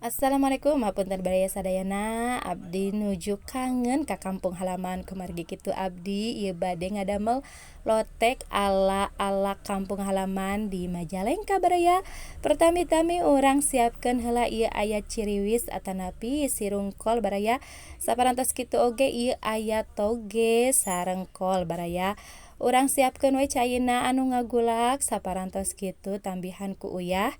Assalamualaikum, hapunten barea sadayana. Abdi nuju kangen ka kampung halaman kumargi kitu abdi ieu bade ngadamel lotek ala kampung halaman di Majalengka baraya. Pertami-tami urang siapkeun heula ieu aya ciriwis atanapi sirungkol baraya. Saparantos kitu oge ieu aya toge sareng kol baraya. Urang siapkeun we caina anu ngagulak saparantos kitu tambihan ku uyah.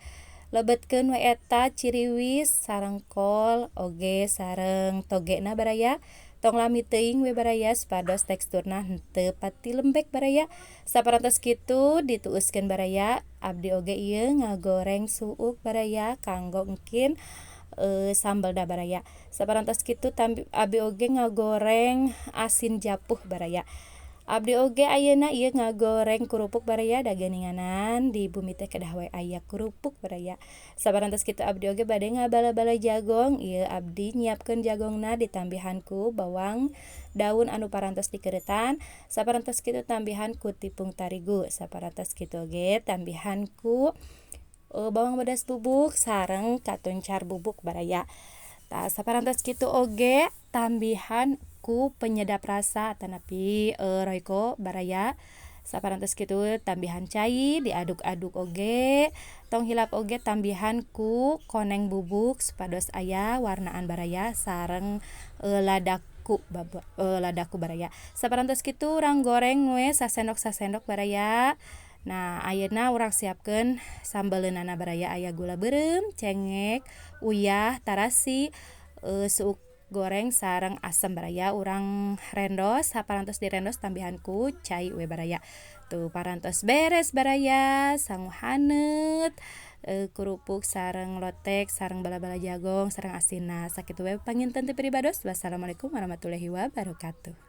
Lebetkeun we eta ciriwis sareng kol oge sareng togena baraya. Tong lami teuing we baraya supados teksturna henteu pati lembek baraya. Saparantos kitu dituuskeun baraya. Abdi oge ieu ngagoreng suuk baraya kanggo engkin sambelna baraya. Saparantos kitu abdi oge ngagoreng asin japuh baraya. Abdi oge ayeuna ieu ngagoreng kerupuk baraya da geuninganan di bumi teh kedah we aya kerupuk baraya. Saparantos kitu abdi oge bade ngabala-bala jagong, ieu abdi nyiapkeun jagongna ditambihan ku bawang daun anu parantos dikeuretan, saparantos kitu tambihan ku tepung tarigu, saparantos kitu oge tambihan ku bawang bodas bubuk sareng katuncar bubuk baraya. Tah saparantos kitu oge tambihan ku penyedap rasa atanapi royco baraya. Saparantos kitu tambihan cai diaduk-aduk oge. Tong hilap oge tambihan ku koneng bubuk supados aya warnaan baraya sareng ladaku baraya. Saparantos kitu urang goreng we sasendok-sasendok baraya. Nah, ayeuna urang siapkeun sambeleunana baraya aya gula beureum, cengek, uyah, tarasi, suuk goreng sareng asem baraya. Urang rendos, saparantos direndos tambihan ku cai we baraya. Tuh parantos beres baraya, sangu haneut, kerupuk sareng lotek sareng bala-bala jagong sareng asinna. Sakitu we panginten ti pribados. Wassalamualaikum warahmatullahi wabarakatuh.